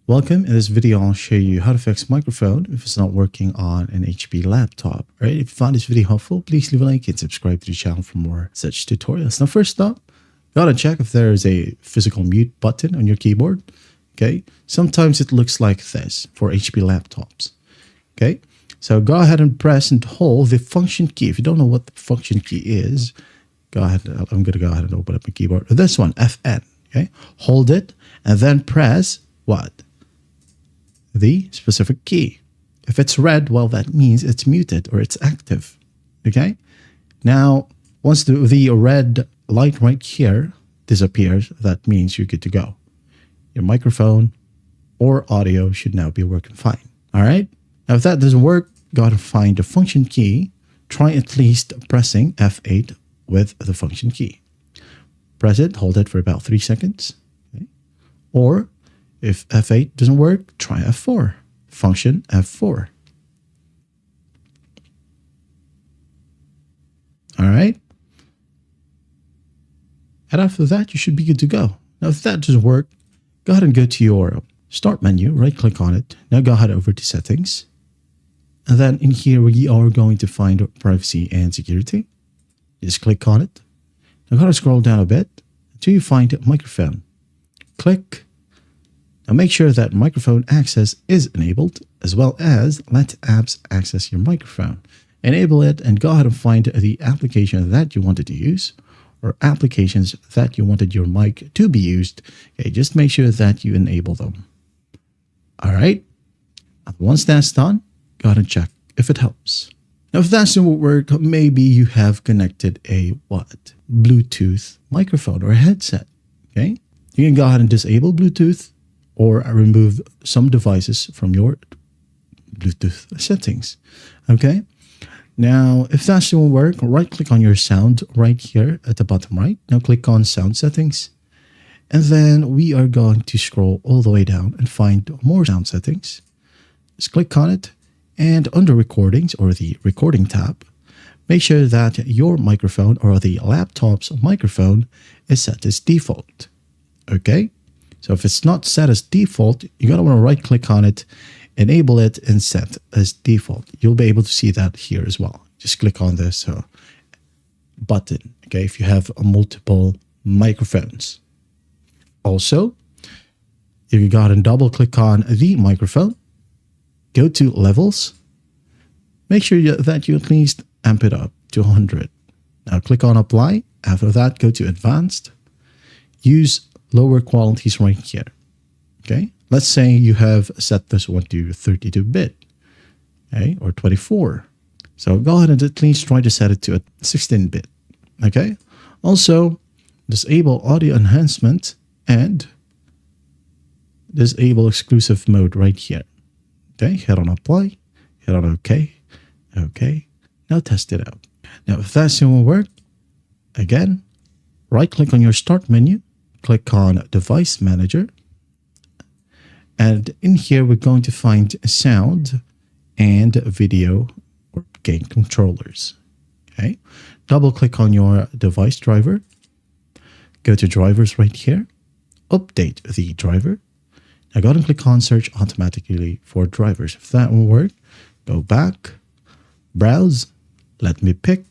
Welcome. In this video, I'll show you how to fix microphone if it's not working on an HP laptop. All right, if you found this video helpful, please leave a like and subscribe to the channel for more such tutorials. Now, first up, gotta check if there is a physical mute button on your keyboard. Okay, sometimes it looks like this for HP laptops. Okay, so go ahead and press and hold the function key. If you don't know what the function key is, go ahead. I'm gonna go ahead and open up my keyboard. This one, FN. Okay, hold it and then press what? The specific key. If it's red, well, that means it's muted or it's active. Okay. Now, once the red light right here disappears, that means you're good to go. Your microphone or audio should now be working fine. All right. Now, if that doesn't work, go to find the function key. Try at least pressing F8 with the function key. Press it, hold it for about 3 seconds. Okay. Or if F8 doesn't work, try F4. Function F4. All right. And after that, you should be good to go. Now, if that doesn't work, go ahead and go to your Start menu, right-click on it. Now go ahead over to Settings. And then in here, we are going to find Privacy and Security. Just click on it. Now go ahead and scroll down a bit until you find Microphone. Click. Now make sure that microphone access is enabled, as well as let apps access your microphone. Enable it and go ahead and find the application that you wanted to use or applications that you wanted your mic to be used. Okay, just make sure that you enable them. All right. Once that's done, go ahead and check if it helps. Now, if that doesn't work, maybe you have connected a what? Bluetooth microphone or a headset. Okay. You can go ahead and disable Bluetooth or remove some devices from your Bluetooth settings. Okay. Now, if that doesn't work, right-click on your sound right here at the bottom right. Now click on Sound Settings. And then we are going to scroll all the way down and find more sound settings. Just click on it. And under Recordings or the Recording tab, make sure that your microphone or the laptop's microphone is set as default. Okay? So if it's not set as default, you're going to want to right-click on it, enable it, and set as default. You'll be able to see that here as well. Just click on this button, okay, if you have multiple microphones. Also, if you go ahead and double-click on the microphone, go to Levels. Make sure that you at least amp it up to 100. Now click on Apply. After that, go to Advanced. Use lower qualities right here. Okay, let's say you have set this one to 32-bit, okay, or 24. So go ahead and at least try to set it to a 16-bit. Okay. Also, disable audio enhancement and disable exclusive mode right here. Okay, hit on Apply, hit on OK. Okay. Now test it out. Now, if that still won't work, again, right-click on your Start menu. Click on Device Manager. And in here, we're going to find sound and video or gain controllers. Okay. Double click on your device driver. Go to drivers right here. Update the driver. Now go ahead and click on Search automatically for drivers. If that won't work, go back, browse, let me pick,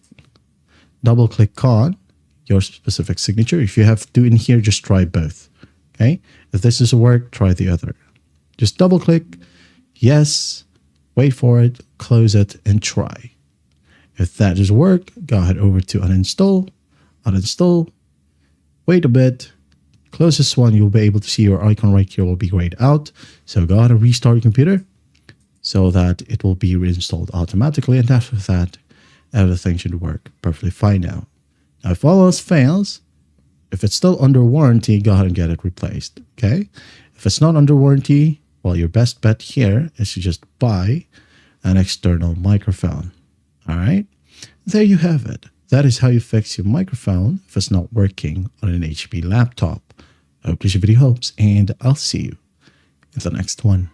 double click on your specific signature. If you have to in here, just try both. Okay. If this doesn't work, try the other. Just double click. Yes. Wait for it. Close it and try. If that doesn't work, go ahead over to uninstall. Uninstall. Wait a bit. Close this one. You'll be able to see your icon right here will be grayed out. So go ahead and restart your computer so that it will be reinstalled automatically. And after that, everything should work perfectly fine now. Now, if all else fails, if it's still under warranty, go ahead and get it replaced, okay? If it's not under warranty, well, your best bet here is to just buy an external microphone, all right? There you have it. That is how you fix your microphone if it's not working on an HP laptop. I hope this video helps, and I'll see you in the next one.